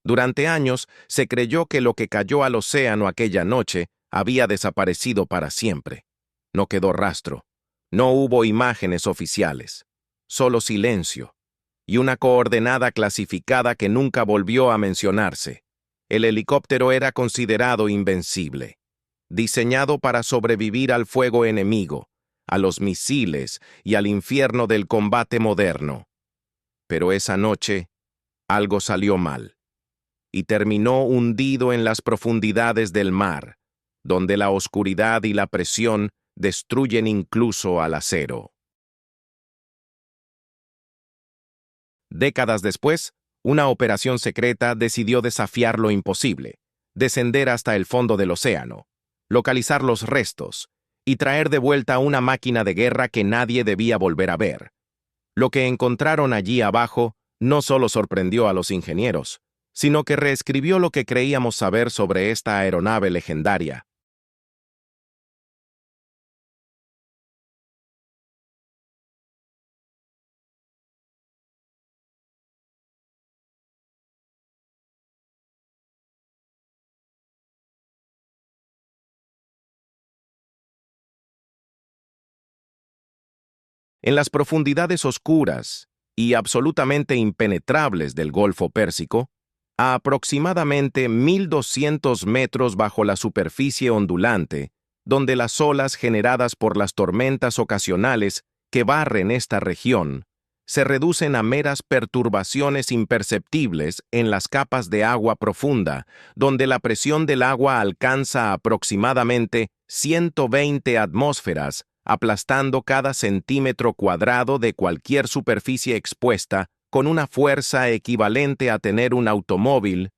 Durante años se creyó que lo que cayó al océano aquella noche había desaparecido para siempre. No quedó rastro. No hubo imágenes oficiales. Solo silencio. Y una coordenada clasificada que nunca volvió a mencionarse. El helicóptero era considerado invencible. Diseñado para sobrevivir al fuego enemigo, a los misiles y al infierno del combate moderno. Pero esa noche, algo salió mal. Y terminó hundido en las profundidades del mar, donde la oscuridad y la presión destruyen incluso al acero. Décadas después, una operación secreta decidió desafiar lo imposible, descender hasta el fondo del océano, localizar los restos y traer de vuelta una máquina de guerra que nadie debía volver a ver. Lo que encontraron allí abajo no solo sorprendió a los ingenieros, sino que reescribió lo que creíamos saber sobre esta aeronave legendaria. En las profundidades oscuras y absolutamente impenetrables del Golfo Pérsico, a aproximadamente 1.200 metros bajo la superficie ondulante, donde las olas generadas por las tormentas ocasionales que barren esta región se reducen a meras perturbaciones imperceptibles en las capas de agua profunda, donde la presión del agua alcanza aproximadamente 120 atmósferas, aplastando cada centímetro cuadrado de cualquier superficie expuesta con una fuerza equivalente a tener un automóvil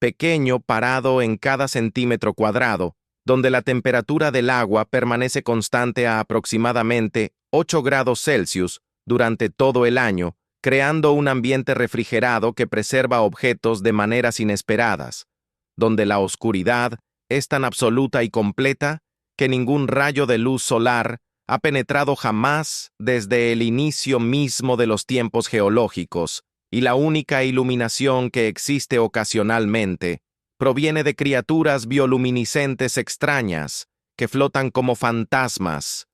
pequeño parado en cada centímetro cuadrado, donde la temperatura del agua permanece constante a aproximadamente 8 grados Celsius durante todo el año, creando un ambiente refrigerado que preserva objetos de maneras inesperadas, donde la oscuridad es tan absoluta y completa que ningún rayo de luz solar ha penetrado jamás desde el inicio mismo de los tiempos geológicos, y la única iluminación que existe ocasionalmente proviene de criaturas bioluminiscentes extrañas que flotan como fantasmas,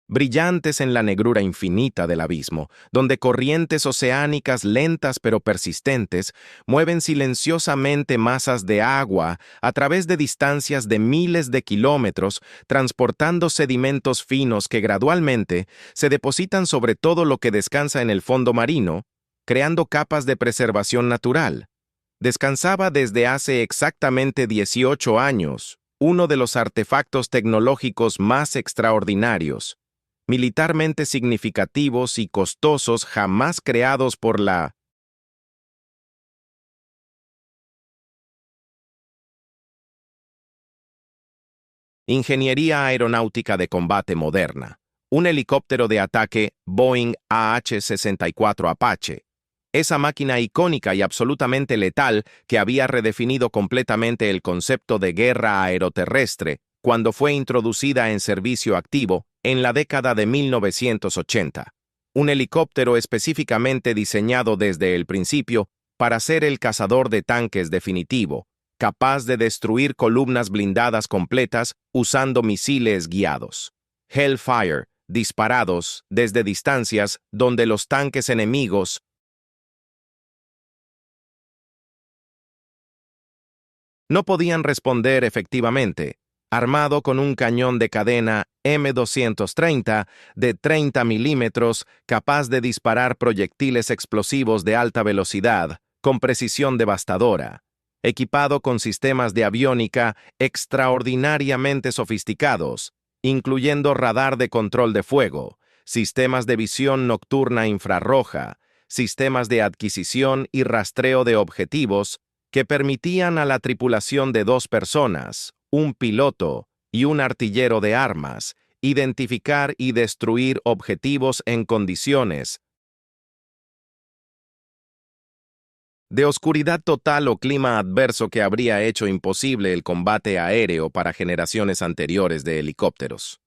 brillantes en la negrura infinita del abismo, donde corrientes oceánicas lentas pero persistentes mueven silenciosamente masas de agua a través de distancias de miles de kilómetros, transportando sedimentos finos que gradualmente se depositan sobre todo lo que descansa en el fondo marino, creando capas de preservación natural. Descansaba desde hace exactamente 18 años, uno de los artefactos tecnológicos más extraordinarios, militarmente significativos y costosos jamás creados por la ingeniería aeronáutica de combate moderna, un helicóptero de ataque Boeing AH-64 Apache, esa máquina icónica y absolutamente letal que había redefinido completamente el concepto de guerra aeroterrestre cuando fue introducida en servicio activo en la década de 1980. Un helicóptero específicamente diseñado desde el principio para ser el cazador de tanques definitivo, capaz de destruir columnas blindadas completas usando misiles guiados. Hellfire, disparados desde distancias donde los tanques enemigos no podían responder efectivamente, armado con un cañón de cadena M230 de 30 milímetros capaz de disparar proyectiles explosivos de alta velocidad con precisión devastadora, equipado con sistemas de aviónica extraordinariamente sofisticados, incluyendo radar de control de fuego, sistemas de visión nocturna infrarroja, sistemas de adquisición y rastreo de objetivos que permitían a la tripulación de 2 personas, un piloto y un artillero de armas, identificar y destruir objetivos en condiciones de oscuridad total o clima adverso que habría hecho imposible el combate aéreo para generaciones anteriores de helicópteros.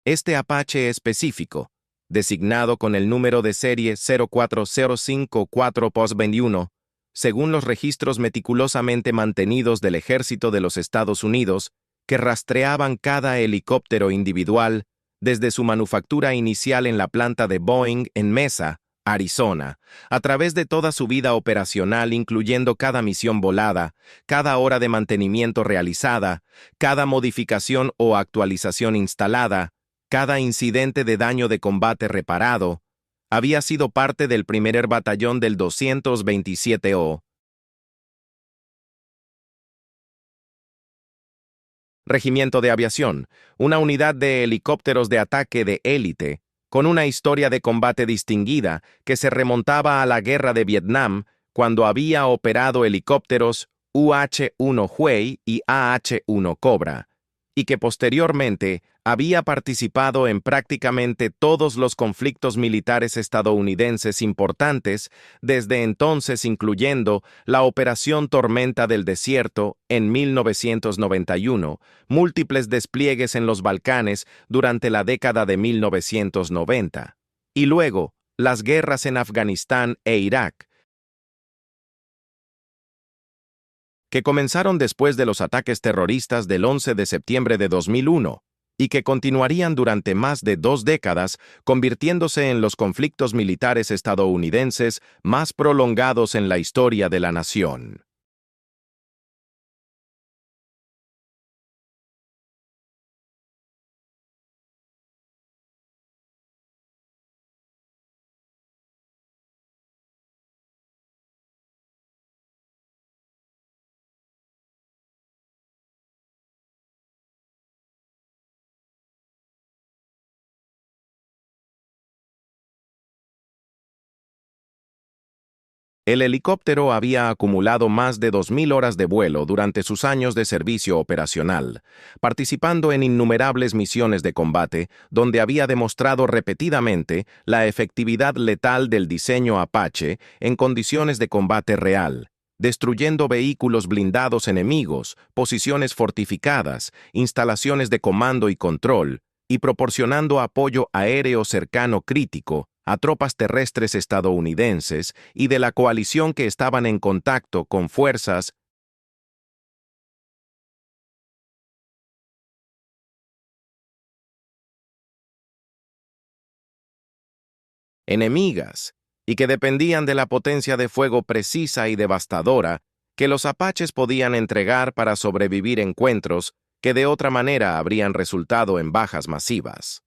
Este Apache específico, designado con el número de serie 04054 POS-21, según los registros meticulosamente mantenidos del Ejército de los Estados Unidos, que rastreaban cada helicóptero individual desde su manufactura inicial en la planta de Boeing en Mesa, Arizona, a través de toda su vida operacional, incluyendo cada misión volada, cada hora de mantenimiento realizada, cada modificación o actualización instalada, cada incidente de daño de combate reparado. Había sido parte del primer batallón del 227O, Regimiento de Aviación, una unidad de helicópteros de ataque de élite, con una historia de combate distinguida que se remontaba a la Guerra de Vietnam, cuando había operado helicópteros UH-1 Huey y AH-1 Cobra, y que posteriormente había participado en prácticamente todos los conflictos militares estadounidenses importantes desde entonces, incluyendo la Operación Tormenta del Desierto en 1991, múltiples despliegues en los Balcanes durante la década de 1990, y luego las guerras en Afganistán e Irak, que comenzaron después de los ataques terroristas del 11 de septiembre de 2001 y que continuarían durante más de 2 décadas, convirtiéndose en los conflictos militares estadounidenses más prolongados en la historia de la nación. El helicóptero había acumulado más de 2.000 horas de vuelo durante sus años de servicio operacional, participando en innumerables misiones de combate, donde había demostrado repetidamente la efectividad letal del diseño Apache en condiciones de combate real, destruyendo vehículos blindados enemigos, posiciones fortificadas, instalaciones de comando y control, y proporcionando apoyo aéreo cercano crítico a tropas terrestres estadounidenses y de la coalición que estaban en contacto con fuerzas enemigas y que dependían de la potencia de fuego precisa y devastadora que los apaches podían entregar para sobrevivir encuentros que de otra manera habrían resultado en bajas masivas.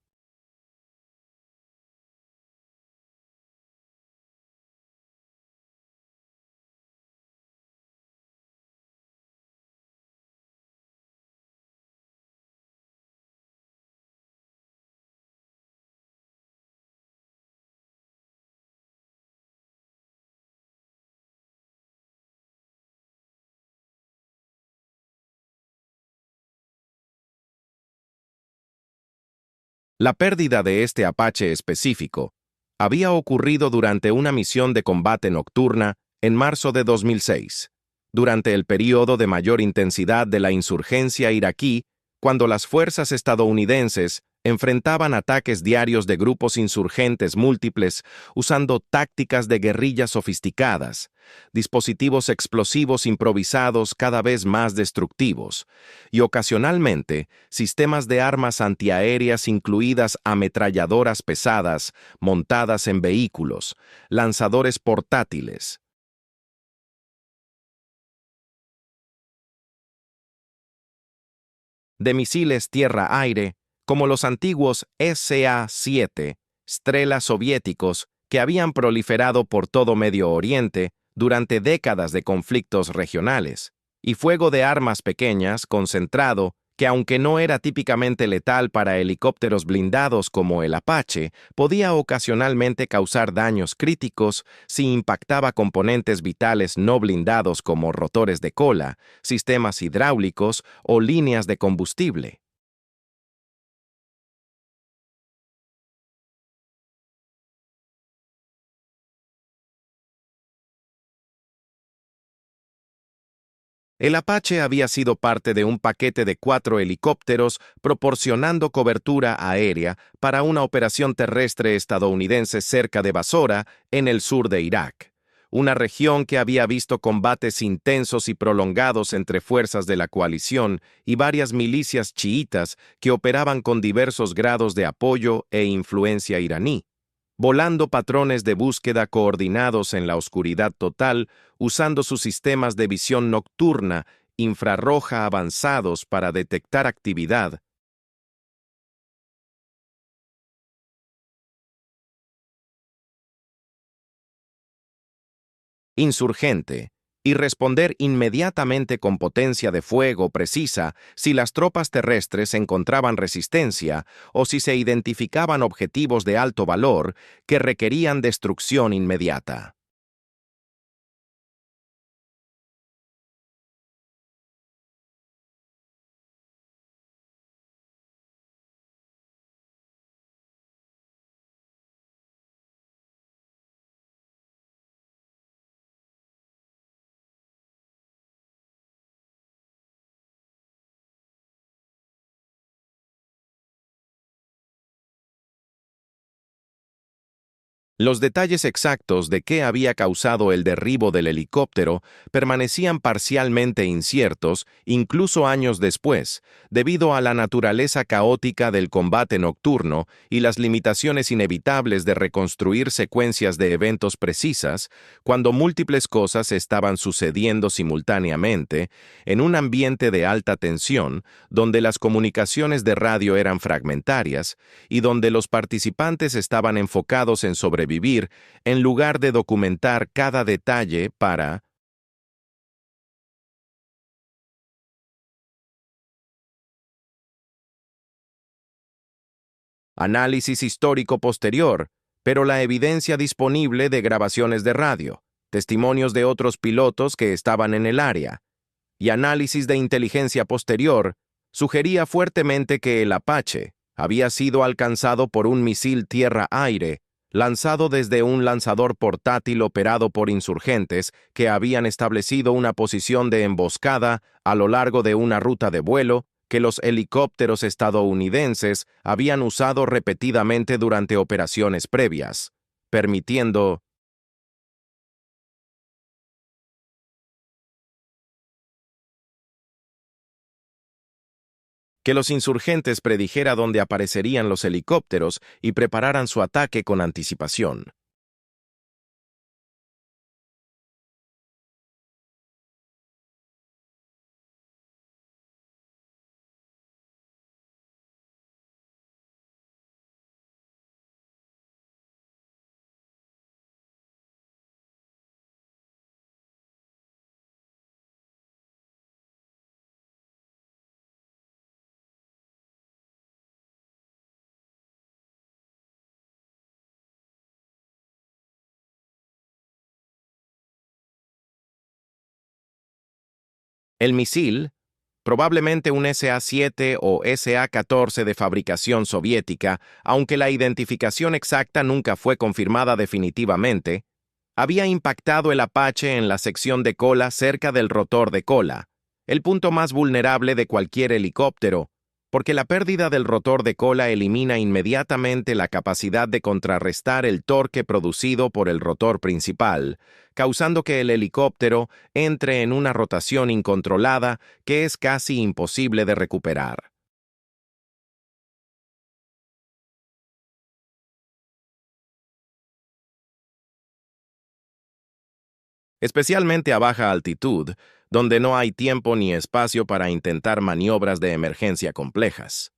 La pérdida de este Apache específico había ocurrido durante una misión de combate nocturna en marzo de 2006, durante el período de mayor intensidad de la insurgencia iraquí, cuando las fuerzas estadounidenses enfrentaban ataques diarios de grupos insurgentes múltiples usando tácticas de guerrilla sofisticadas, dispositivos explosivos improvisados cada vez más destructivos, y ocasionalmente sistemas de armas antiaéreas incluidas ametralladoras pesadas montadas en vehículos, lanzadores portátiles, de misiles tierra-aire, como los antiguos SA-7 Strela soviéticos que habían proliferado por todo Medio Oriente durante décadas de conflictos regionales, y fuego de armas pequeñas concentrado que, aunque no era típicamente letal para helicópteros blindados como el Apache, podía ocasionalmente causar daños críticos si impactaba componentes vitales no blindados como rotores de cola, sistemas hidráulicos o líneas de combustible. El Apache había sido parte de un paquete de 4 helicópteros proporcionando cobertura aérea para una operación terrestre estadounidense cerca de Basora, en el sur de Irak, una región que había visto combates intensos y prolongados entre fuerzas de la coalición y varias milicias chiitas que operaban con diversos grados de apoyo e influencia iraní, volando patrones de búsqueda coordinados en la oscuridad total, usando sus sistemas de visión nocturna infrarroja avanzados para detectar actividad insurgente y responder inmediatamente con potencia de fuego precisa si las tropas terrestres encontraban resistencia o si se identificaban objetivos de alto valor que requerían destrucción inmediata. Los detalles exactos de qué había causado el derribo del helicóptero permanecían parcialmente inciertos incluso años después, debido a la naturaleza caótica del combate nocturno y las limitaciones inevitables de reconstruir secuencias de eventos precisas cuando múltiples cosas estaban sucediendo simultáneamente en un ambiente de alta tensión donde las comunicaciones de radio eran fragmentarias y donde los participantes estaban enfocados en sobrevivir en lugar de documentar cada detalle para análisis histórico posterior, pero la evidencia disponible de grabaciones de radio, testimonios de otros pilotos que estaban en el área, y análisis de inteligencia posterior sugería fuertemente que el Apache había sido alcanzado por un misil tierra-aire lanzado desde un lanzador portátil operado por insurgentes que habían establecido una posición de emboscada a lo largo de una ruta de vuelo que los helicópteros estadounidenses habían usado repetidamente durante operaciones previas, permitiendo que los insurgentes predijera dónde aparecerían los helicópteros y prepararan su ataque con anticipación. El misil, probablemente un SA-7 o SA-14 de fabricación soviética, aunque la identificación exacta nunca fue confirmada definitivamente, había impactado el Apache en la sección de cola cerca del rotor de cola, el punto más vulnerable de cualquier helicóptero, porque la pérdida del rotor de cola elimina inmediatamente la capacidad de contrarrestar el torque producido por el rotor principal, causando que el helicóptero entre en una rotación incontrolada que es casi imposible de recuperar. Especialmente a baja altitud, donde no hay tiempo ni espacio para intentar maniobras de emergencia complejas.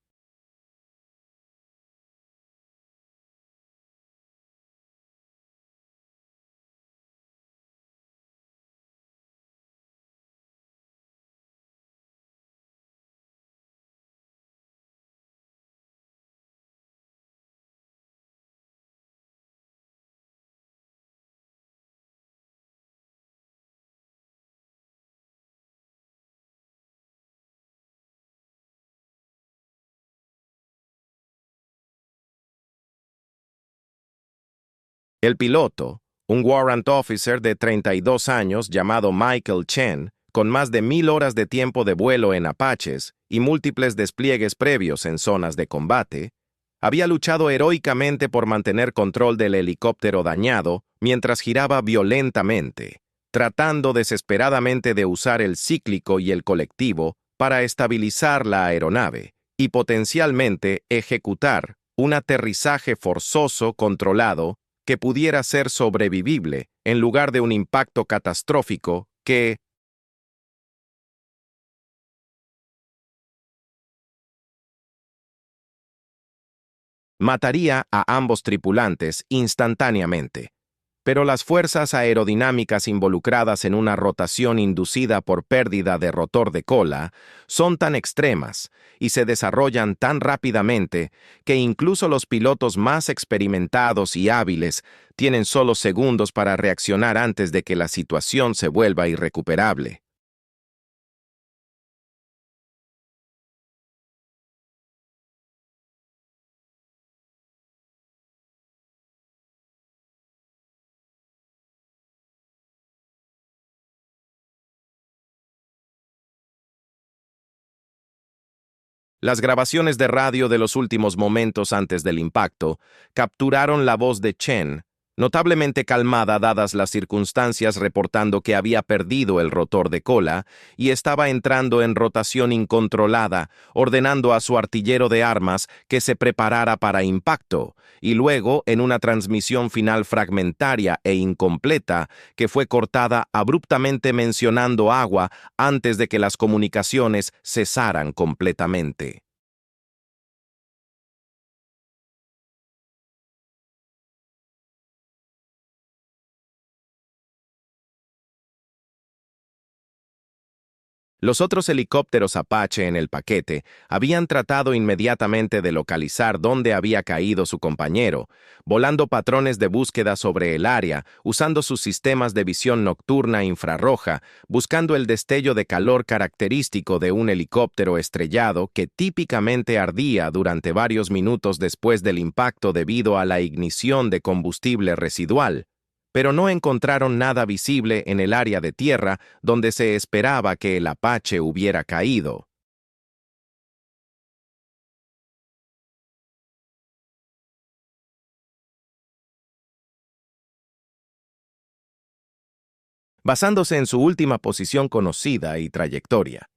El piloto, un warrant officer de 32 años llamado Michael Chen, con más de 1000 horas de tiempo de vuelo en Apaches y múltiples despliegues previos en zonas de combate, había luchado heroicamente por mantener control del helicóptero dañado mientras giraba violentamente, tratando desesperadamente de usar el cíclico y el colectivo para estabilizar la aeronave y potencialmente ejecutar un aterrizaje forzoso controlado que pudiera ser sobrevivible en lugar de un impacto catastrófico que, mataría a ambos tripulantes instantáneamente. Pero las fuerzas aerodinámicas involucradas en una rotación inducida por pérdida de rotor de cola son tan extremas y se desarrollan tan rápidamente que incluso los pilotos más experimentados y hábiles tienen solo segundos para reaccionar antes de que la situación se vuelva irrecuperable. Las grabaciones de radio de los últimos momentos antes del impacto capturaron la voz de Chen, notablemente calmada dadas las circunstancias, reportando que había perdido el rotor de cola y estaba entrando en rotación incontrolada, ordenando a su artillero de armas que se preparara para impacto, y luego, en una transmisión final fragmentaria e incompleta que fue cortada abruptamente mencionando agua antes de que las comunicaciones cesaran completamente. Los otros helicópteros Apache en el paquete habían tratado inmediatamente de localizar dónde había caído su compañero, volando patrones de búsqueda sobre el área, usando sus sistemas de visión nocturna infrarroja, buscando el destello de calor característico de un helicóptero estrellado que típicamente ardía durante varios minutos después del impacto debido a la ignición de combustible residual, pero no encontraron nada visible en el área de tierra donde se esperaba que el Apache hubiera caído. Basándose en su última posición conocida y trayectoria.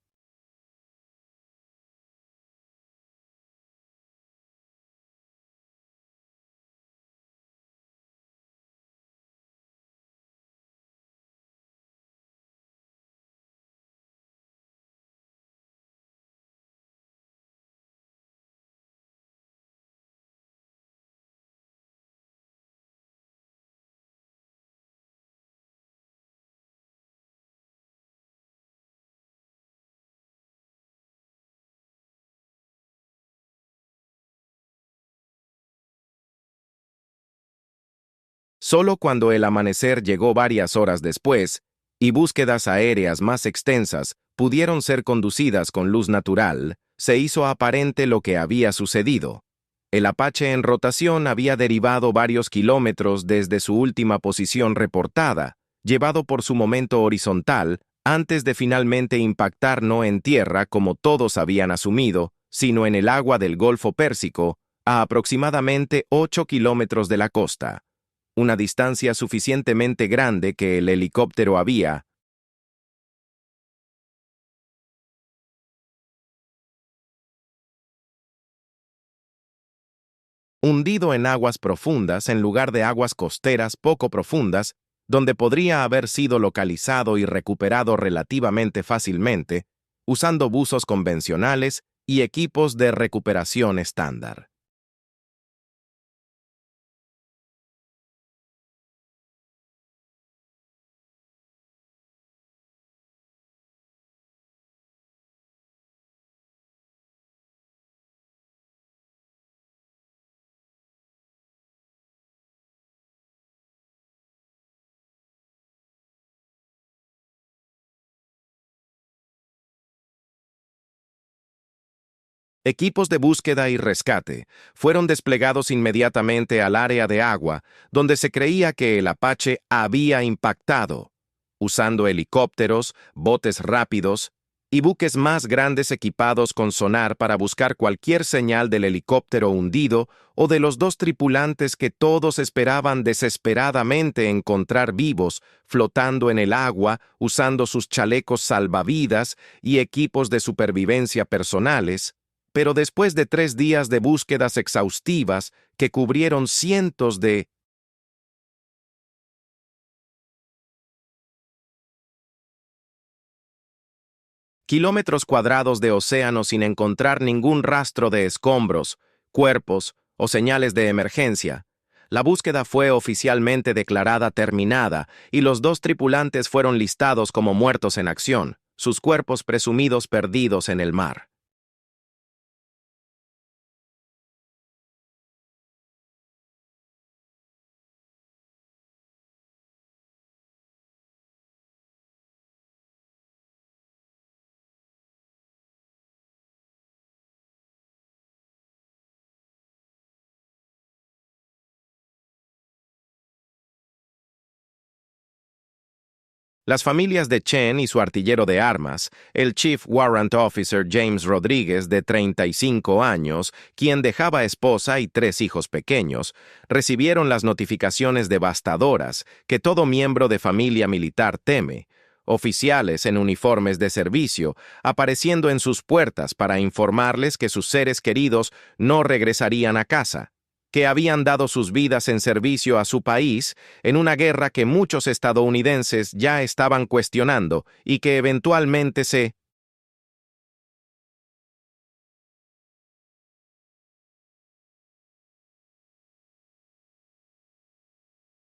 Solo cuando el amanecer llegó varias horas después, y búsquedas aéreas más extensas pudieron ser conducidas con luz natural, se hizo aparente lo que había sucedido. El Apache en rotación había derivado varios kilómetros desde su última posición reportada, llevado por su momento horizontal, antes de finalmente impactar no en tierra como todos habían asumido, sino en el agua del Golfo Pérsico, a aproximadamente 8 kilómetros de la costa, una distancia suficientemente grande que el helicóptero había hundido en aguas profundas en lugar de aguas costeras poco profundas, donde podría haber sido localizado y recuperado relativamente fácilmente, usando buzos convencionales y equipos de recuperación estándar. Equipos de búsqueda y rescate fueron desplegados inmediatamente al área de agua, donde se creía que el Apache había impactado, usando helicópteros, botes rápidos y buques más grandes equipados con sonar para buscar cualquier señal del helicóptero hundido o de los dos tripulantes que todos esperaban desesperadamente encontrar vivos, flotando en el agua, usando sus chalecos salvavidas y equipos de supervivencia personales. Pero después de 3 días de búsquedas exhaustivas que cubrieron cientos de kilómetros cuadrados de océano sin encontrar ningún rastro de escombros, cuerpos o señales de emergencia, la búsqueda fue oficialmente declarada terminada y los dos tripulantes fueron listados como muertos en acción, sus cuerpos presumidos perdidos en el mar. Las familias de Chen y su artillero de armas, el Chief Warrant Officer James Rodríguez, de 35 años, quien dejaba esposa y 3 hijos pequeños, recibieron las notificaciones devastadoras que todo miembro de familia militar teme, oficiales en uniformes de servicio, apareciendo en sus puertas para informarles que sus seres queridos no regresarían a casa, que habían dado sus vidas en servicio a su país en una guerra que muchos estadounidenses ya estaban cuestionando y que eventualmente se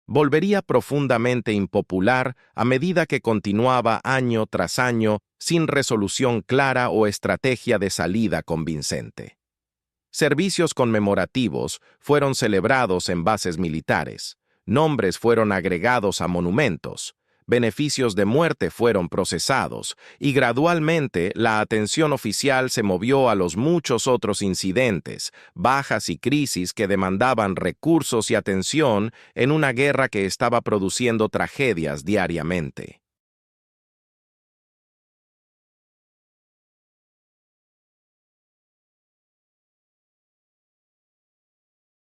volvería profundamente impopular a medida que continuaba año tras año sin resolución clara o estrategia de salida convincente. Servicios conmemorativos fueron celebrados en bases militares, nombres fueron agregados a monumentos, beneficios de muerte fueron procesados y gradualmente la atención oficial se movió a los muchos otros incidentes, bajas y crisis que demandaban recursos y atención en una guerra que estaba produciendo tragedias diariamente.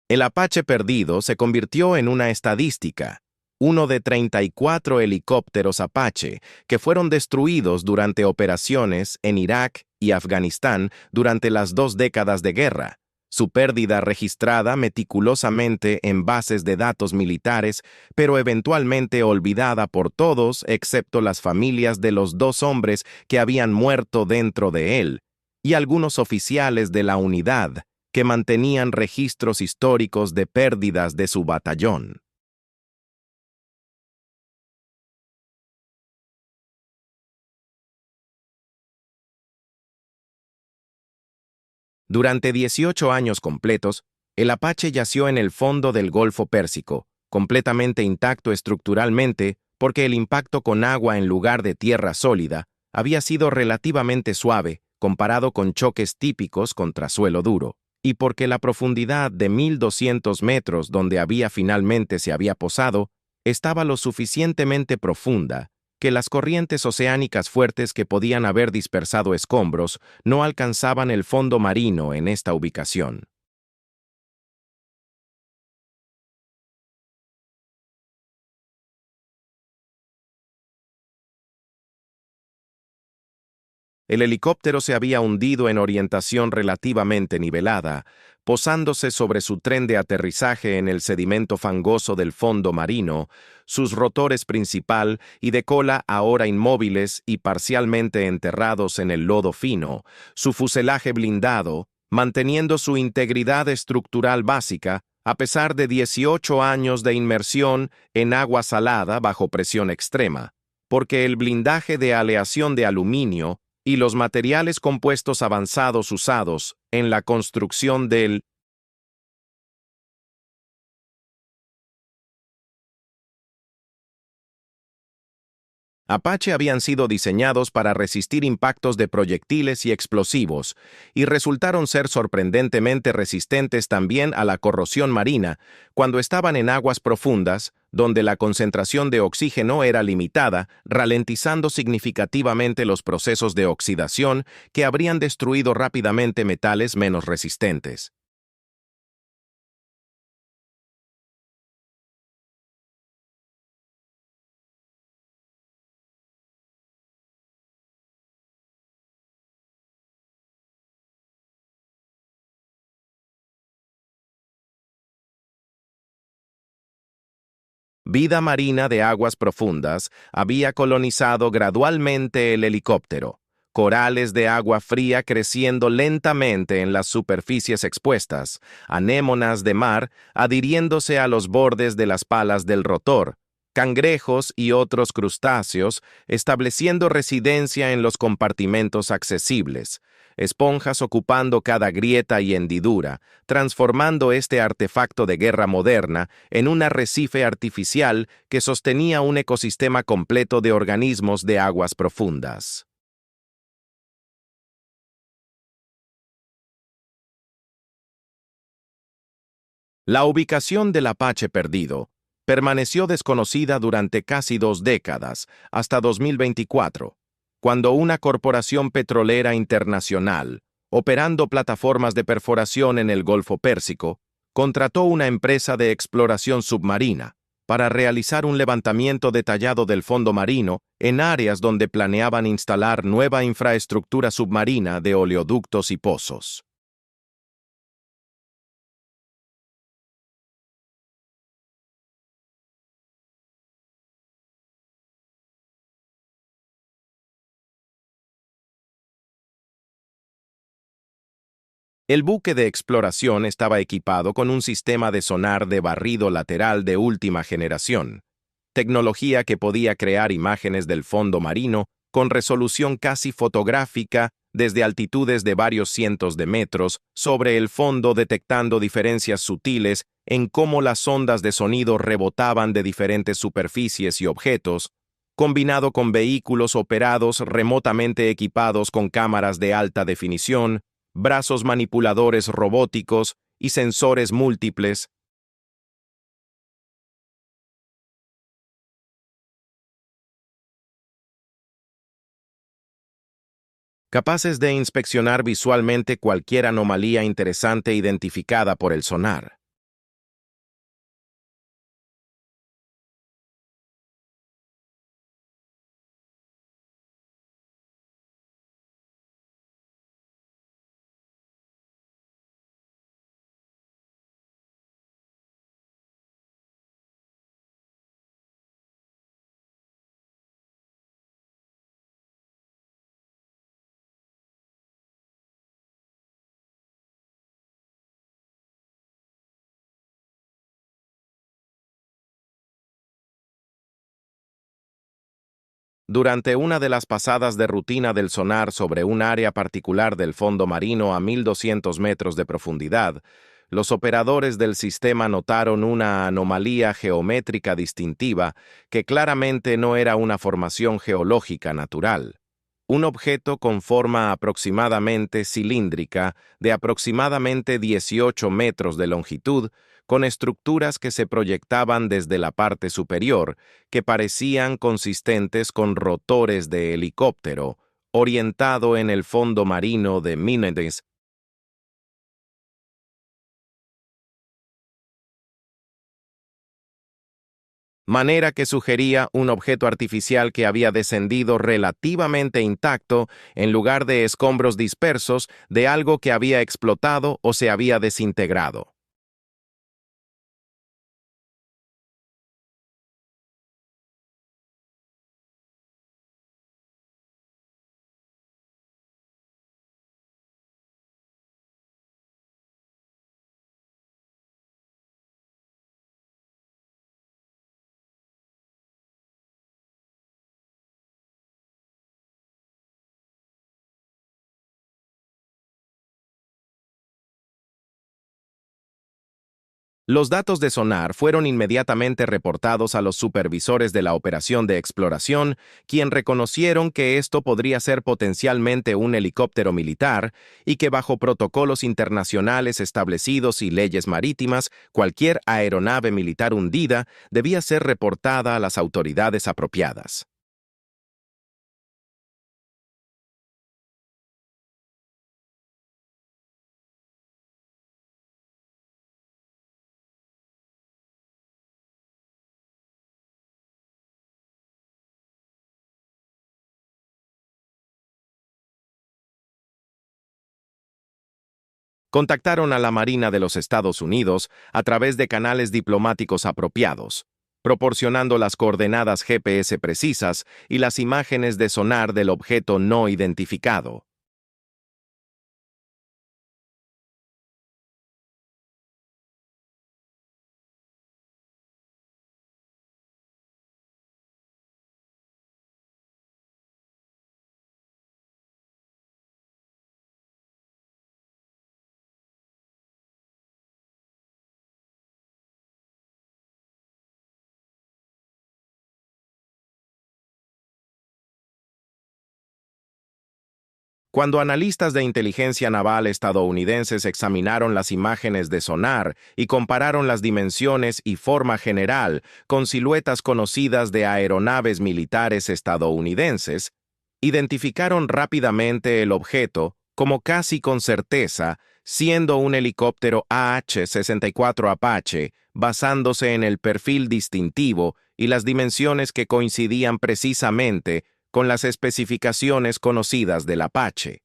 El Apache perdido se convirtió en una estadística, uno de 34 helicópteros Apache que fueron destruidos durante operaciones en Irak y Afganistán durante las 2 décadas de guerra, su pérdida registrada meticulosamente en bases de datos militares, pero eventualmente olvidada por todos excepto las familias de los 2 hombres que habían muerto dentro de él, y algunos oficiales de la unidad que mantenían registros históricos de pérdidas de su batallón. Durante 18 años completos, el Apache yació en el fondo del Golfo Pérsico, completamente intacto estructuralmente porque el impacto con agua en lugar de tierra sólida había sido relativamente suave comparado con choques típicos contra suelo duro, y porque la profundidad de 1.200 metros donde había finalmente se había posado estaba lo suficientemente profunda que las corrientes oceánicas fuertes que podían haber dispersado escombros no alcanzaban el fondo marino en esta ubicación. El helicóptero se había hundido en orientación relativamente nivelada, posándose sobre su tren de aterrizaje en el sedimento fangoso del fondo marino, sus rotores principal y de cola ahora inmóviles y parcialmente enterrados en el lodo fino, su fuselaje blindado, manteniendo su integridad estructural básica, a pesar de 18 años de inmersión en agua salada bajo presión extrema, porque el blindaje de aleación de aluminio y los materiales compuestos avanzados usados en la construcción del Apache habían sido diseñados para resistir impactos de proyectiles y explosivos, y resultaron ser sorprendentemente resistentes también a la corrosión marina cuando estaban en aguas profundas, donde la concentración de oxígeno era limitada, ralentizando significativamente los procesos de oxidación que habrían destruido rápidamente metales menos resistentes. Vida marina de aguas profundas había colonizado gradualmente el helicóptero, corales de agua fría creciendo lentamente en las superficies expuestas, anémonas de mar adhiriéndose a los bordes de las palas del rotor, cangrejos y otros crustáceos estableciendo residencia en los compartimentos accesibles, esponjas ocupando cada grieta y hendidura, transformando este artefacto de guerra moderna en un arrecife artificial que sostenía un ecosistema completo de organismos de aguas profundas. La ubicación del Apache perdido permaneció desconocida durante casi 2 décadas, hasta 2024, cuando una corporación petrolera internacional, operando plataformas de perforación en el Golfo Pérsico, contrató una empresa de exploración submarina para realizar un levantamiento detallado del fondo marino en áreas donde planeaban instalar nueva infraestructura submarina de oleoductos y pozos. El buque de exploración estaba equipado con un sistema de sonar de barrido lateral de última generación, tecnología que podía crear imágenes del fondo marino con resolución casi fotográfica desde altitudes de varios cientos de metros sobre el fondo, detectando diferencias sutiles en cómo las ondas de sonido rebotaban de diferentes superficies y objetos, combinado con vehículos operados remotamente equipados con cámaras de alta definición, brazos manipuladores robóticos y sensores múltiples, capaces de inspeccionar visualmente cualquier anomalía interesante identificada por el sonar. Durante una de las pasadas de rutina del sonar sobre un área particular del fondo marino a 1.200 metros de profundidad, los operadores del sistema notaron una anomalía geométrica distintiva que claramente no era una formación geológica natural. Un objeto con forma aproximadamente cilíndrica, de aproximadamente 18 metros de longitud, con estructuras que se proyectaban desde la parte superior, que parecían consistentes con rotores de helicóptero, orientado en el fondo marino de Minedes, manera que sugería un objeto artificial que había descendido relativamente intacto en lugar de escombros dispersos de algo que había explotado o se había desintegrado. Los datos de sonar fueron inmediatamente reportados a los supervisores de la operación de exploración, quien reconocieron que esto podría ser potencialmente un helicóptero militar y que bajo protocolos internacionales establecidos y leyes marítimas, cualquier aeronave militar hundida debía ser reportada a las autoridades apropiadas. Contactaron a la Marina de los Estados Unidos a través de canales diplomáticos apropiados, proporcionando las coordenadas GPS precisas y las imágenes de sonar del objeto no identificado. Cuando analistas de inteligencia naval estadounidenses examinaron las imágenes de sonar y compararon las dimensiones y forma general con siluetas conocidas de aeronaves militares estadounidenses, identificaron rápidamente el objeto como casi con certeza, siendo un helicóptero AH-64 Apache, basándose en el perfil distintivo y las dimensiones que coincidían precisamente con las especificaciones conocidas del Apache.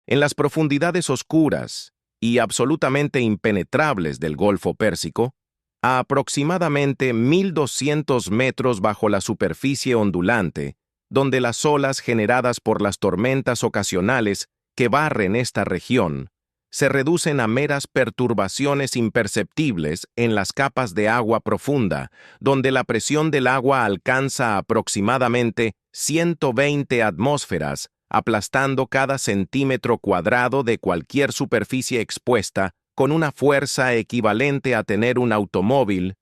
En las profundidades oscuras y absolutamente impenetrables del Golfo Pérsico, a aproximadamente 1.200 metros bajo la superficie ondulante, donde las olas generadas por las tormentas ocasionales que barren esta región se reducen a meras perturbaciones imperceptibles en las capas de agua profunda, donde la presión del agua alcanza aproximadamente 120 atmósferas, aplastando cada centímetro cuadrado de cualquier superficie expuesta con una fuerza equivalente a tener un automóvil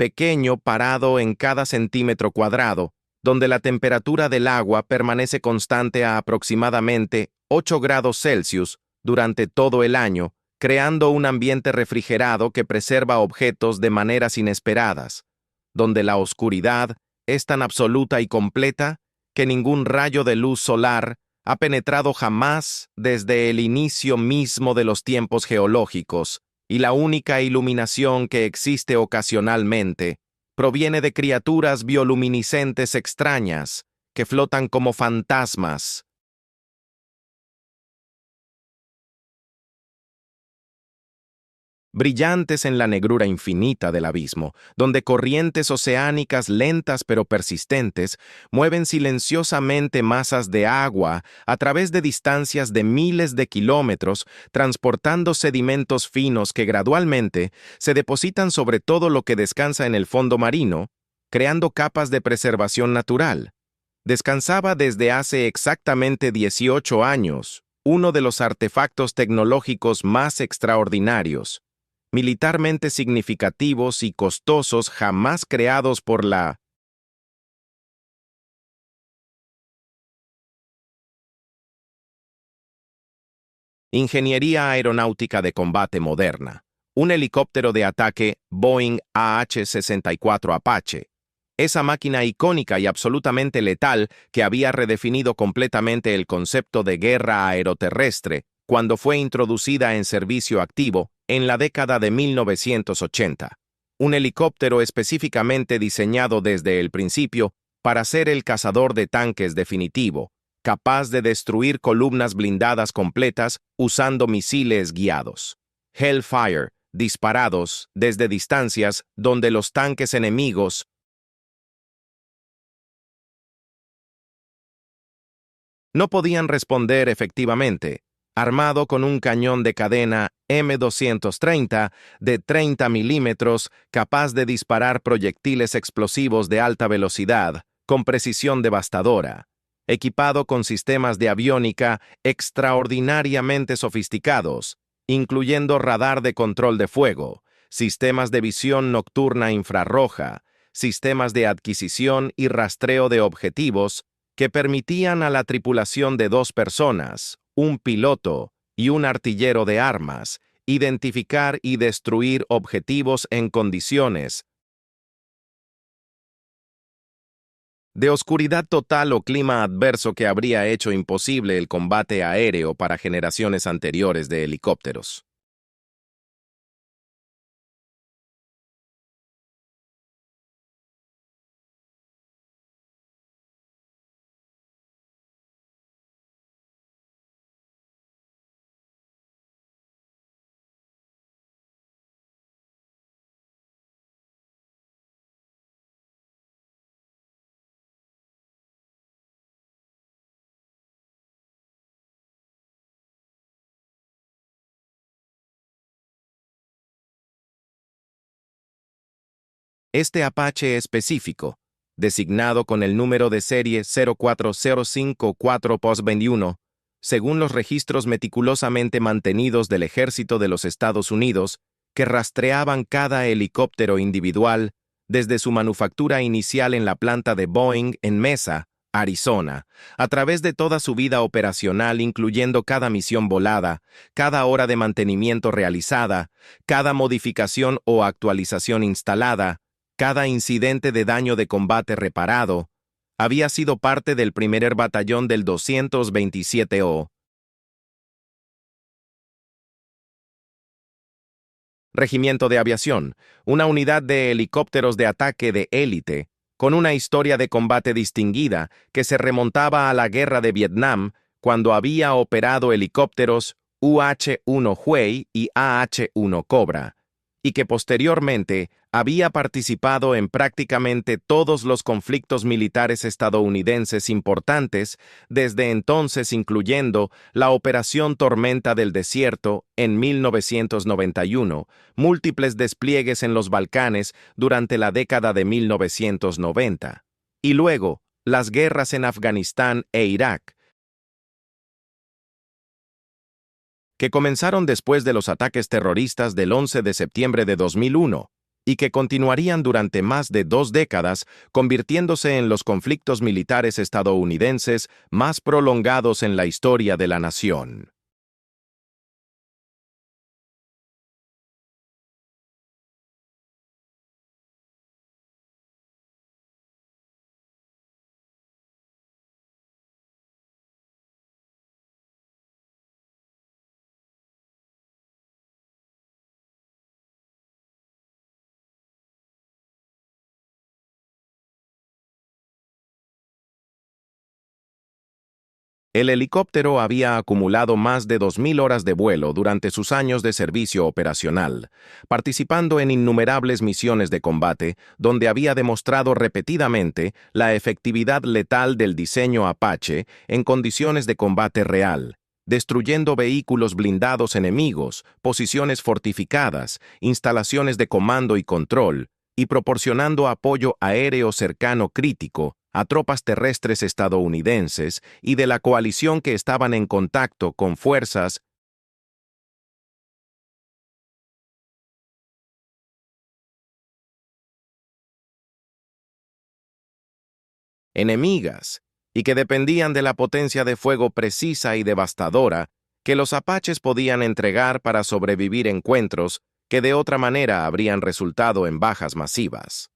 pequeño parado en cada centímetro cuadrado, donde la temperatura del agua permanece constante a aproximadamente 8 grados Celsius durante todo el año, creando un ambiente refrigerado que preserva objetos de maneras inesperadas, donde la oscuridad es tan absoluta y completa que ningún rayo de luz solar ha penetrado jamás desde el inicio mismo de los tiempos geológicos, y la única iluminación que existe ocasionalmente proviene de criaturas bioluminiscentes extrañas que flotan como fantasmas, brillantes en la negrura infinita del abismo, donde corrientes oceánicas lentas pero persistentes mueven silenciosamente masas de agua a través de distancias de miles de kilómetros, transportando sedimentos finos que gradualmente se depositan sobre todo lo que descansa en el fondo marino, creando capas de preservación natural. Descansaba desde hace exactamente 18 años, uno de los artefactos tecnológicos más extraordinarios, militarmente significativos y costosos jamás creados por la ingeniería aeronáutica de combate moderna, un helicóptero de ataque Boeing AH-64 Apache, esa máquina icónica y absolutamente letal que había redefinido completamente el concepto de guerra aeroterrestre cuando fue introducida en servicio activo en la década de 1980. Un helicóptero específicamente diseñado desde el principio para ser el cazador de tanques definitivo, capaz de destruir columnas blindadas completas usando misiles guiados. Hellfire, disparados desde distancias donde los tanques enemigos no podían responder efectivamente, armado con un cañón de cadena M230 de 30 milímetros capaz de disparar proyectiles explosivos de alta velocidad con precisión devastadora, equipado con sistemas de aviónica extraordinariamente sofisticados, incluyendo radar de control de fuego, sistemas de visión nocturna infrarroja, sistemas de adquisición y rastreo de objetivos que permitían a la tripulación de 2 personas, un piloto y un artillero de armas, identificar y destruir objetivos en condiciones de oscuridad total o clima adverso que habría hecho imposible el combate aéreo para generaciones anteriores de helicópteros. Este Apache específico, designado con el número de serie 04054 POS-21, según los registros meticulosamente mantenidos del Ejército de los Estados Unidos, que rastreaban cada helicóptero individual desde su manufactura inicial en la planta de Boeing en Mesa, Arizona, a través de toda su vida operacional, incluyendo cada misión volada, cada hora de mantenimiento realizada, cada modificación o actualización instalada, cada incidente de daño de combate reparado, había sido parte del primer batallón del 227O, Regimiento de Aviación, una unidad de helicópteros de ataque de élite, con una historia de combate distinguida que se remontaba a la Guerra de Vietnam, cuando había operado helicópteros UH-1 Huey y AH-1 Cobra, y que posteriormente había participado en prácticamente todos los conflictos militares estadounidenses importantes desde entonces, incluyendo la Operación Tormenta del Desierto en 1991, múltiples despliegues en los Balcanes durante la década de 1990, y luego las guerras en Afganistán e Irak, que comenzaron después de los ataques terroristas del 11 de septiembre de 2001 y que continuarían durante más de 2 décadas, convirtiéndose en los conflictos militares estadounidenses más prolongados en la historia de la nación. El helicóptero había acumulado más de 2.000 horas de vuelo durante sus años de servicio operacional, participando en innumerables misiones de combate, donde había demostrado repetidamente la efectividad letal del diseño Apache en condiciones de combate real, destruyendo vehículos blindados enemigos, posiciones fortificadas, instalaciones de comando y control, y proporcionando apoyo aéreo cercano crítico a tropas terrestres estadounidenses y de la coalición que estaban en contacto con fuerzas enemigas y que dependían de la potencia de fuego precisa y devastadora que los apaches podían entregar para sobrevivir encuentros que de otra manera habrían resultado en bajas masivas.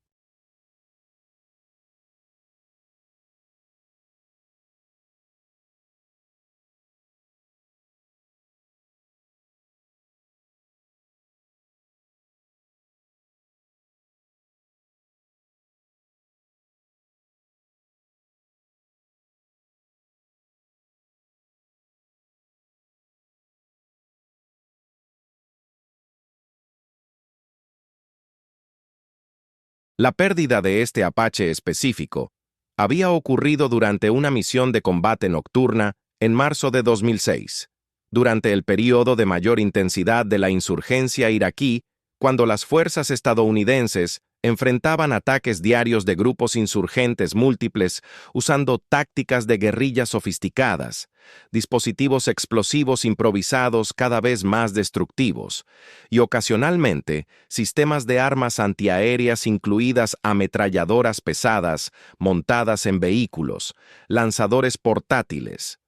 La pérdida de este Apache específico había ocurrido durante una misión de combate nocturna en marzo de 2006, durante el período de mayor intensidad de la insurgencia iraquí, cuando las fuerzas estadounidenses enfrentaban ataques diarios de grupos insurgentes múltiples usando tácticas de guerrilla sofisticadas, dispositivos explosivos improvisados cada vez más destructivos, y ocasionalmente sistemas de armas antiaéreas incluidas ametralladoras pesadas montadas en vehículos, lanzadores portátiles,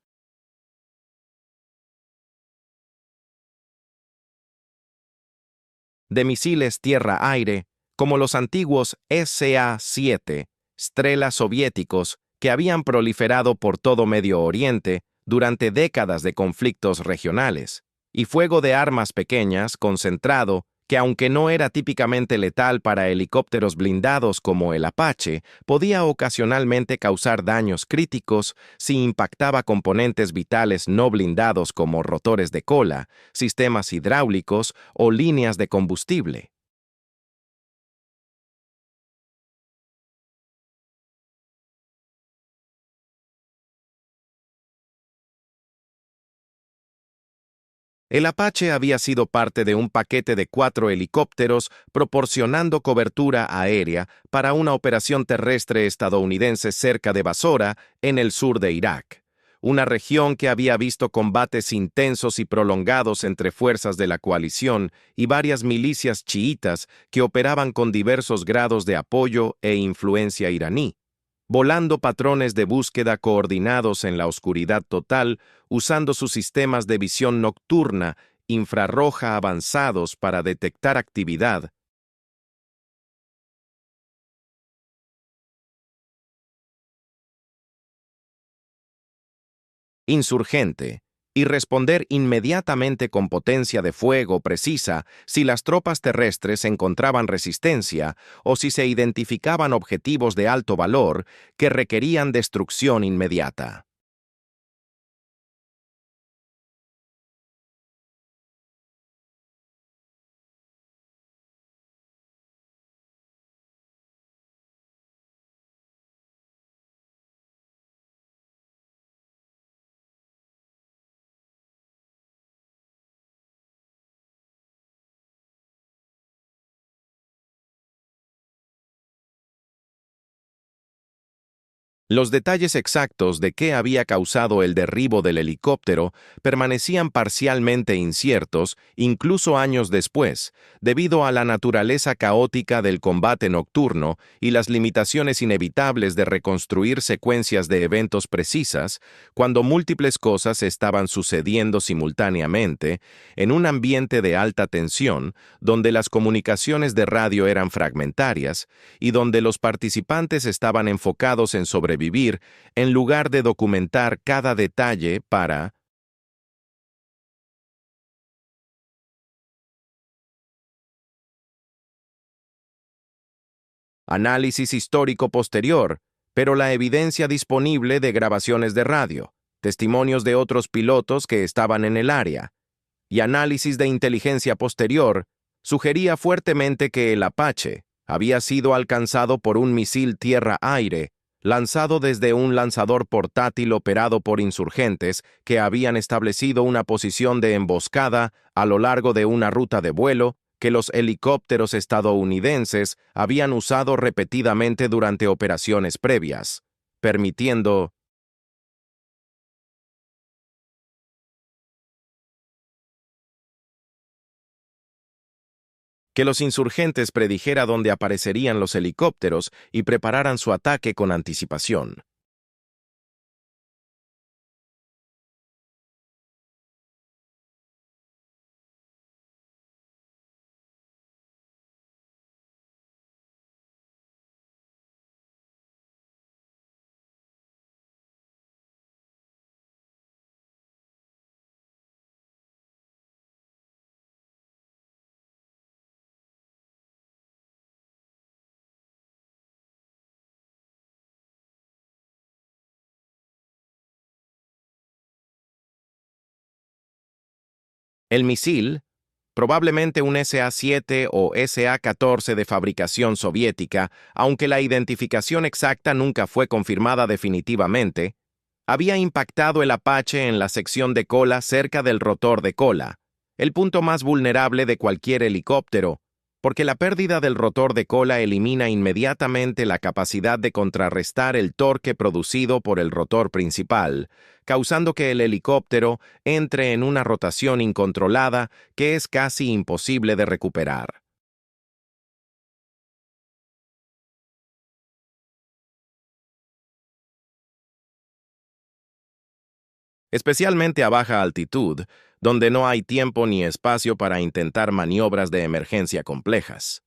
de misiles tierra-aire, como los antiguos SA-7, Strela soviéticos que habían proliferado por todo Medio Oriente durante décadas de conflictos regionales, y fuego de armas pequeñas concentrado que, aunque no era típicamente letal para helicópteros blindados como el Apache, podía ocasionalmente causar daños críticos si impactaba componentes vitales no blindados como rotores de cola, sistemas hidráulicos o líneas de combustible. El Apache había sido parte de un paquete de 4 helicópteros proporcionando cobertura aérea para una operación terrestre estadounidense cerca de Basora, en el sur de Irak, una región que había visto combates intensos y prolongados entre fuerzas de la coalición y varias milicias chiítas que operaban con diversos grados de apoyo e influencia iraní, volando patrones de búsqueda coordinados en la oscuridad total, usando sus sistemas de visión nocturna infrarroja avanzados para detectar actividad insurgente y responder inmediatamente con potencia de fuego precisa si las tropas terrestres encontraban resistencia o si se identificaban objetivos de alto valor que requerían destrucción inmediata. Los detalles exactos de qué había causado el derribo del helicóptero permanecían parcialmente inciertos incluso años después, debido a la naturaleza caótica del combate nocturno y las limitaciones inevitables de reconstruir secuencias de eventos precisas cuando múltiples cosas estaban sucediendo simultáneamente en un ambiente de alta tensión donde las comunicaciones de radio eran fragmentarias y donde los participantes estaban enfocados en sobrevivir en lugar de documentar cada detalle para análisis histórico posterior, pero la evidencia disponible de grabaciones de radio, testimonios de otros pilotos que estaban en el área, y análisis de inteligencia posterior sugería fuertemente que el Apache había sido alcanzado por un misil tierra-aire lanzado desde un lanzador portátil operado por insurgentes que habían establecido una posición de emboscada a lo largo de una ruta de vuelo que los helicópteros estadounidenses habían usado repetidamente durante operaciones previas, permitiendo que los insurgentes predijera dónde aparecerían los helicópteros y prepararan su ataque con anticipación. El misil, probablemente un SA-7 o SA-14 de fabricación soviética, aunque la identificación exacta nunca fue confirmada definitivamente, Había impactado el Apache en la sección de cola cerca del rotor de cola, el punto más vulnerable de cualquier helicóptero, porque la pérdida del rotor de cola elimina inmediatamente la capacidad de contrarrestar el torque producido por el rotor principal, causando que el helicóptero entre en una rotación incontrolada que es casi imposible de recuperar. Especialmente a baja altitud, donde no hay tiempo ni espacio para intentar maniobras de emergencia complejas.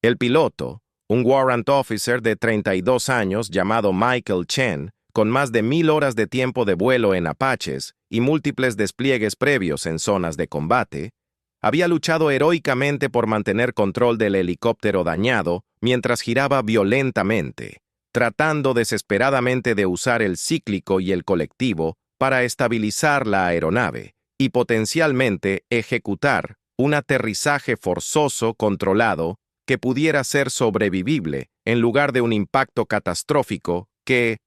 El piloto, un warrant officer de 32 años llamado Michael Chen, con más de 1000 horas de tiempo de vuelo en Apaches y múltiples despliegues previos en zonas de combate, había luchado heroicamente por mantener control del helicóptero dañado mientras giraba violentamente, tratando desesperadamente de usar el cíclico y el colectivo para estabilizar la aeronave y potencialmente ejecutar un aterrizaje forzoso controlado que pudiera ser sobrevivible en lugar de un impacto catastrófico que,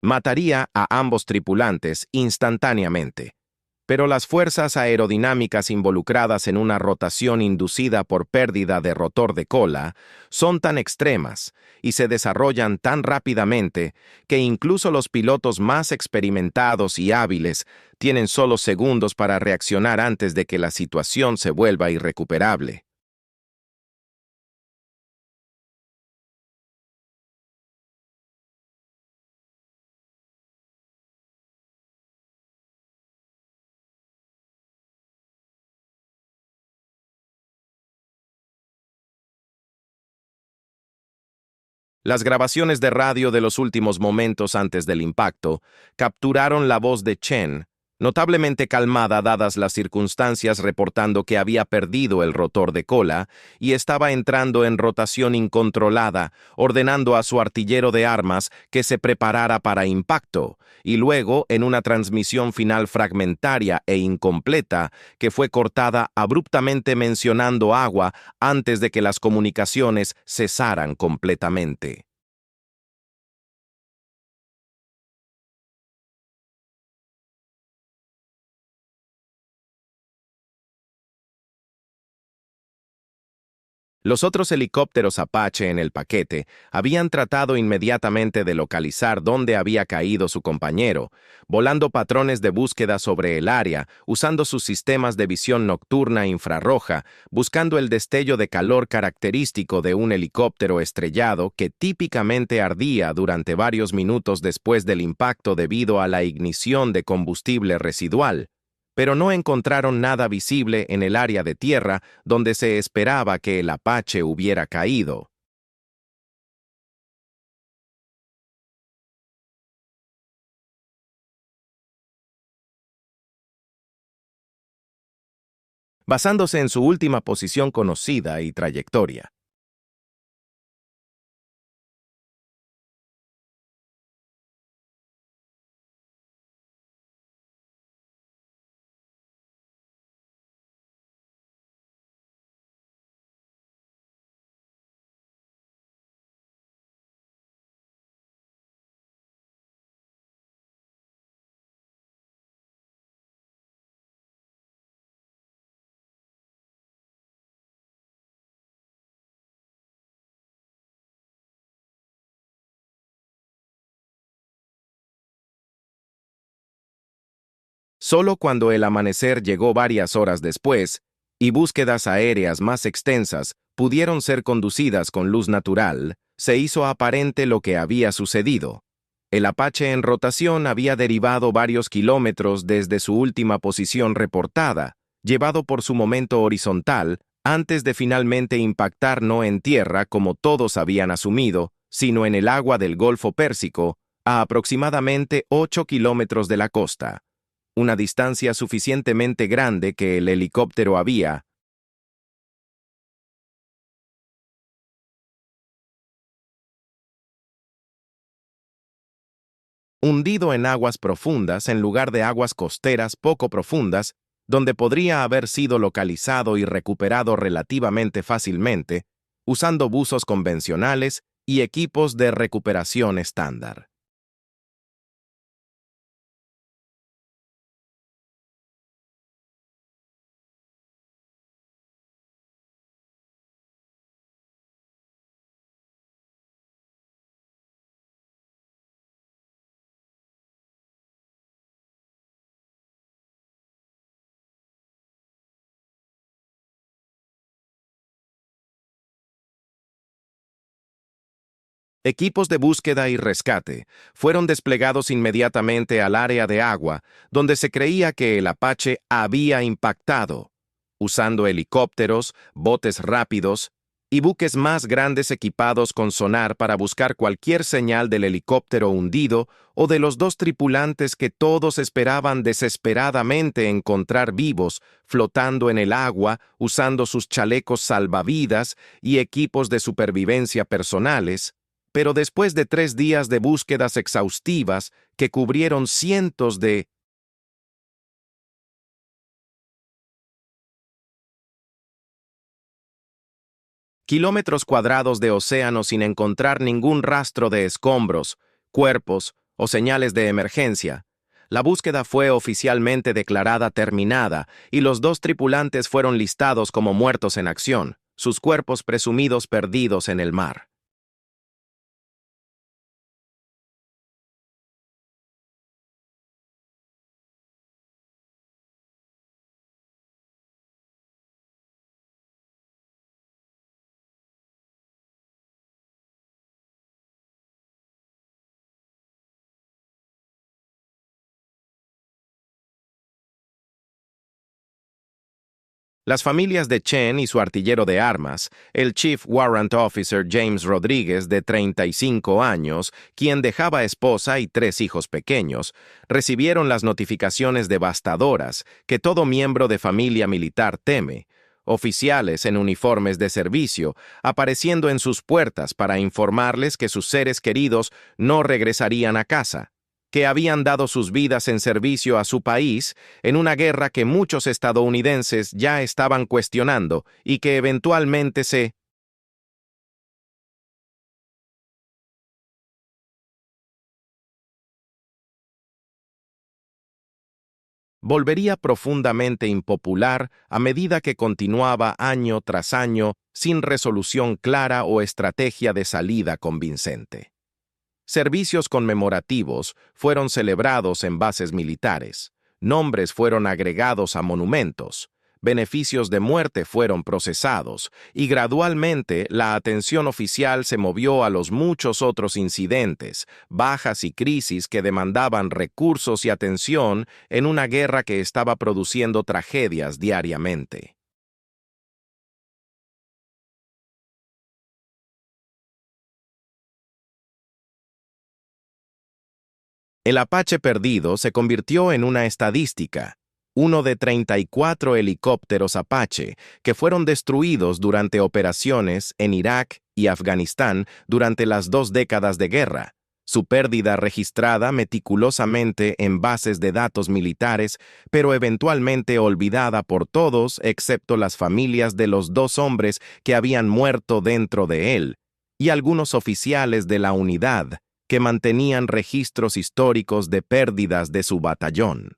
mataría a ambos tripulantes instantáneamente. Pero las fuerzas aerodinámicas involucradas en una rotación inducida por pérdida de rotor de cola son tan extremas y se desarrollan tan rápidamente que incluso los pilotos más experimentados y hábiles tienen solo segundos para reaccionar antes de que la situación se vuelva irrecuperable. Las grabaciones de radio de los últimos momentos antes del impacto capturaron la voz de Chen, notablemente calmada dadas las circunstancias, reportando que había perdido el rotor de cola y estaba entrando en rotación incontrolada, ordenando a su artillero de armas que se preparara para impacto, y luego, en una transmisión final fragmentaria e incompleta, que fue cortada abruptamente mencionando agua antes de que las comunicaciones cesaran completamente. Los otros helicópteros Apache en el paquete habían tratado inmediatamente de localizar dónde había caído su compañero, volando patrones de búsqueda sobre el área, usando sus sistemas de visión nocturna infrarroja, buscando el destello de calor característico de un helicóptero estrellado que típicamente ardía durante varios minutos después del impacto debido a la ignición de combustible residual, pero no encontraron nada visible en el área de tierra donde se esperaba que el Apache hubiera caído. Basándose en su última posición conocida y trayectoria. Solo cuando el amanecer llegó varias horas después, y búsquedas aéreas más extensas pudieron ser conducidas con luz natural, se hizo aparente lo que había sucedido. El Apache en rotación había derivado varios kilómetros desde su última posición reportada, llevado por su momento horizontal, antes de finalmente impactar no en tierra como todos habían asumido, sino en el agua del Golfo Pérsico, a aproximadamente 8 kilómetros de la costa, una distancia suficientemente grande que el helicóptero había hundido en aguas profundas en lugar de aguas costeras poco profundas, donde podría haber sido localizado y recuperado relativamente fácilmente, usando buzos convencionales y equipos de recuperación estándar. Equipos de búsqueda y rescate fueron desplegados inmediatamente al área de agua donde se creía que el Apache había impactado, usando helicópteros, botes rápidos y buques más grandes equipados con sonar para buscar cualquier señal del helicóptero hundido o de los dos tripulantes que todos esperaban desesperadamente encontrar vivos, flotando en el agua, usando sus chalecos salvavidas y equipos de supervivencia personales. Pero después de 3 días de búsquedas exhaustivas que cubrieron cientos de kilómetros cuadrados de océano sin encontrar ningún rastro de escombros, cuerpos o señales de emergencia, la búsqueda fue oficialmente declarada terminada y los dos tripulantes fueron listados como muertos en acción, sus cuerpos presumidos perdidos en el mar. Las familias de Chen y su artillero de armas, el Chief Warrant Officer James Rodríguez, de 35 años, quien dejaba esposa y 3 hijos pequeños, recibieron las notificaciones devastadoras que todo miembro de familia militar teme, oficiales en uniformes de servicio, apareciendo en sus puertas para informarles que sus seres queridos no regresarían a casa, que habían dado sus vidas en servicio a su país en una guerra que muchos estadounidenses ya estaban cuestionando y que eventualmente se volvería profundamente impopular a medida que continuaba año tras año sin resolución clara o estrategia de salida convincente. Servicios conmemorativos fueron celebrados en bases militares, nombres fueron agregados a monumentos, beneficios de muerte fueron procesados y gradualmente la atención oficial se movió a los muchos otros incidentes, bajas y crisis que demandaban recursos y atención en una guerra que estaba produciendo tragedias diariamente. El Apache perdido se convirtió en una estadística, uno de 34 helicópteros Apache que fueron destruidos durante operaciones en Irak y Afganistán durante las 2 décadas de guerra, su pérdida registrada meticulosamente en bases de datos militares, pero eventualmente olvidada por todos excepto las familias de los 2 hombres que habían muerto dentro de él, y algunos oficiales de la unidad que mantenían registros históricos de pérdidas de su batallón.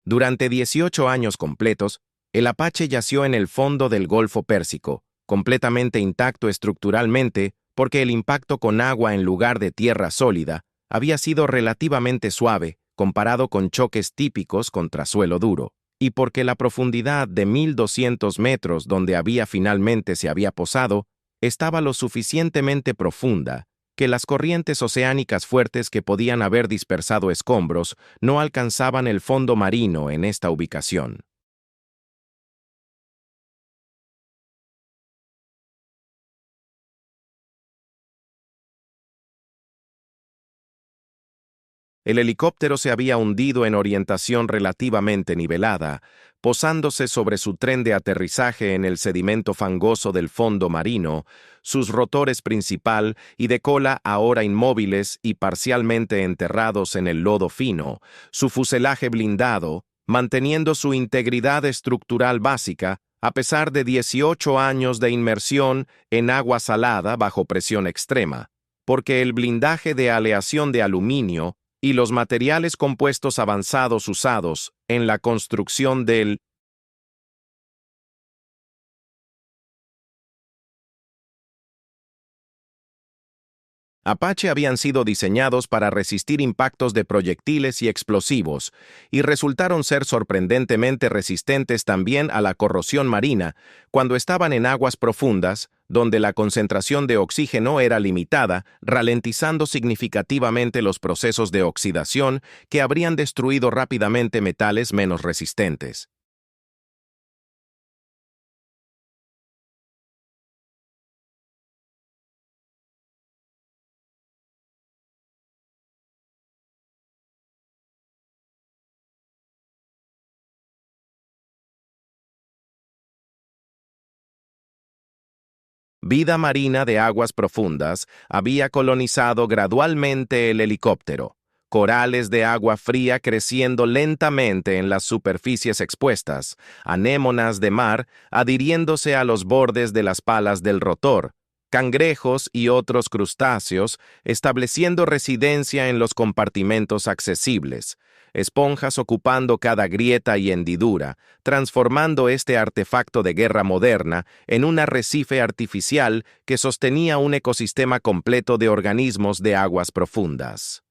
Durante 18 años completos, el Apache yació en el fondo del Golfo Pérsico, completamente intacto estructuralmente porque el impacto con agua en lugar de tierra sólida había sido relativamente suave comparado con choques típicos contra suelo duro. y porque la profundidad de 1.200 metros donde finalmente se había posado estaba lo suficientemente profunda que las corrientes oceánicas fuertes que podían haber dispersado escombros no alcanzaban el fondo marino en esta ubicación. El helicóptero se había hundido en orientación relativamente nivelada, posándose sobre su tren de aterrizaje en el sedimento fangoso del fondo marino, sus rotores principal y de cola ahora inmóviles y parcialmente enterrados en el lodo fino, su fuselaje blindado, manteniendo su integridad estructural básica, a pesar de 18 años de inmersión en agua salada bajo presión extrema, porque el blindaje de aleación de aluminio y los materiales compuestos avanzados usados en la construcción del Apache habían sido diseñados para resistir impactos de proyectiles y explosivos, y resultaron ser sorprendentemente resistentes también a la corrosión marina cuando estaban en aguas profundas, donde la concentración de oxígeno era limitada, ralentizando significativamente los procesos de oxidación que habrían destruido rápidamente metales menos resistentes. Vida marina de aguas profundas había colonizado gradualmente el helicóptero, corales de agua fría creciendo lentamente en las superficies expuestas, anémonas de mar adhiriéndose a los bordes de las palas del rotor, cangrejos y otros crustáceos estableciendo residencia en los compartimentos accesibles, esponjas ocupando cada grieta y hendidura, transformando este artefacto de guerra moderna en un arrecife artificial que sostenía un ecosistema completo de organismos de aguas profundas.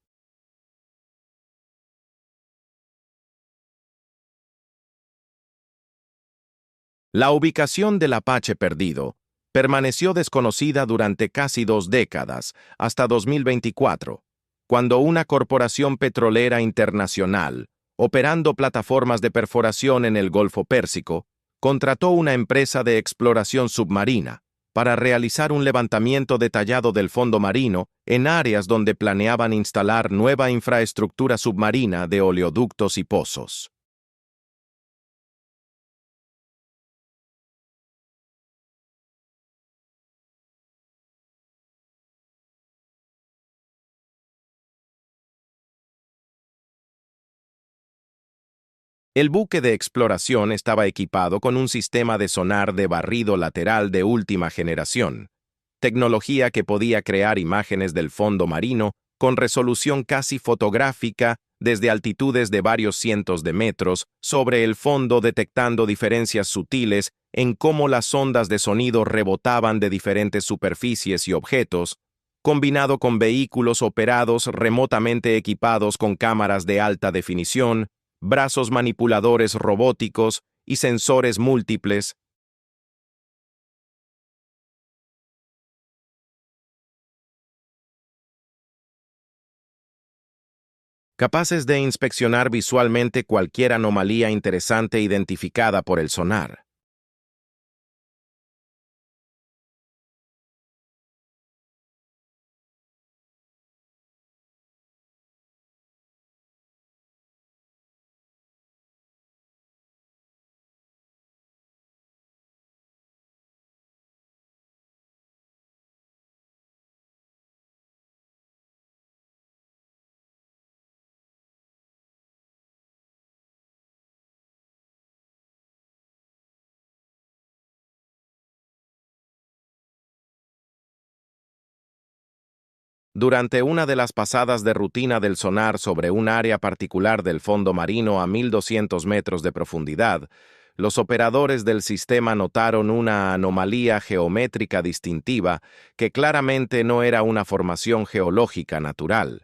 La ubicación del Apache perdido permaneció desconocida durante casi 2 décadas, hasta 2024, cuando una corporación petrolera internacional, operando plataformas de perforación en el Golfo Pérsico, contrató una empresa de exploración submarina para realizar un levantamiento detallado del fondo marino en áreas donde planeaban instalar nueva infraestructura submarina de oleoductos y pozos. El buque de exploración estaba equipado con un sistema de sonar de barrido lateral de última generación, tecnología que podía crear imágenes del fondo marino con resolución casi fotográfica desde altitudes de varios cientos de metros sobre el fondo, detectando diferencias sutiles en cómo las ondas de sonido rebotaban de diferentes superficies y objetos, combinado con vehículos operados remotamente equipados con cámaras de alta definición, brazos manipuladores robóticos y sensores múltiples, capaces de inspeccionar visualmente cualquier anomalía interesante identificada por el sonar. Durante una de las pasadas de rutina del sonar sobre un área particular del fondo marino a 1.200 metros de profundidad, los operadores del sistema notaron una anomalía geométrica distintiva que claramente no era una formación geológica natural.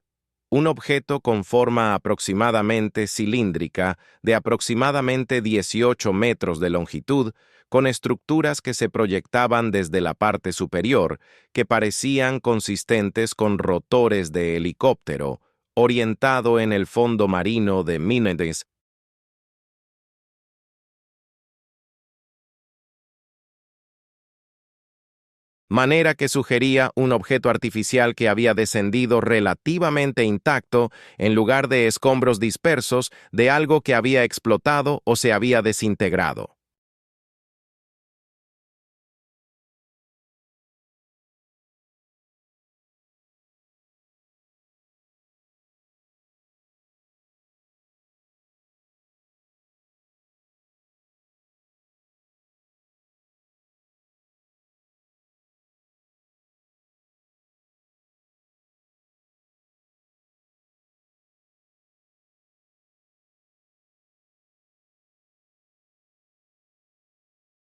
un objeto con forma aproximadamente cilíndrica de aproximadamente 18 metros de longitud, con estructuras que se proyectaban desde la parte superior, que parecían consistentes con rotores de helicóptero, orientado en el fondo marino de Ménides, manera que sugería un objeto artificial que había descendido relativamente intacto en lugar de escombros dispersos de algo que había explotado o se había desintegrado.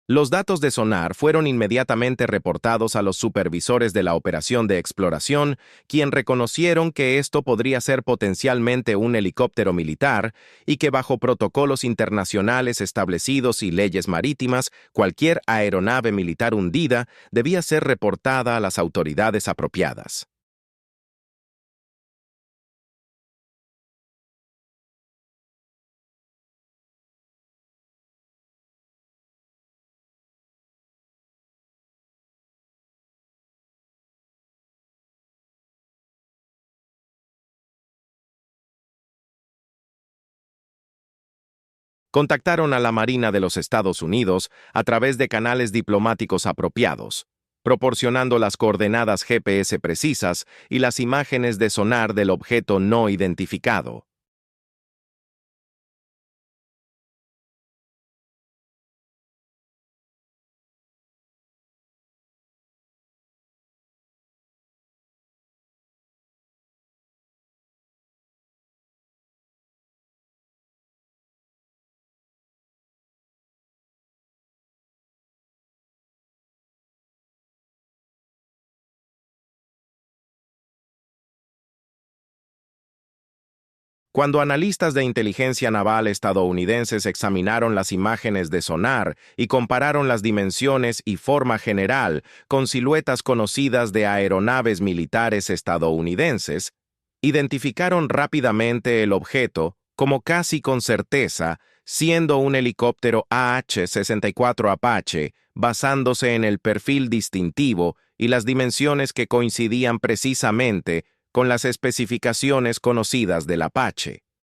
Los datos de sonar fueron inmediatamente reportados a los supervisores de la operación de exploración, quien reconocieron que esto podría ser potencialmente un helicóptero militar y que bajo protocolos internacionales establecidos y leyes marítimas, cualquier aeronave militar hundida debía ser reportada a las autoridades apropiadas. Contactaron a la Marina de los Estados Unidos a través de canales diplomáticos apropiados, proporcionando las coordenadas GPS precisas y las imágenes de sonar del objeto no identificado. Cuando analistas de inteligencia naval estadounidenses examinaron las imágenes de sonar y compararon las dimensiones y forma general con siluetas conocidas de aeronaves militares estadounidenses, identificaron rápidamente el objeto como casi con certeza, siendo un helicóptero AH-64 Apache, basándose en el perfil distintivo y las dimensiones que coincidían precisamente con las especificaciones conocidas del Apache.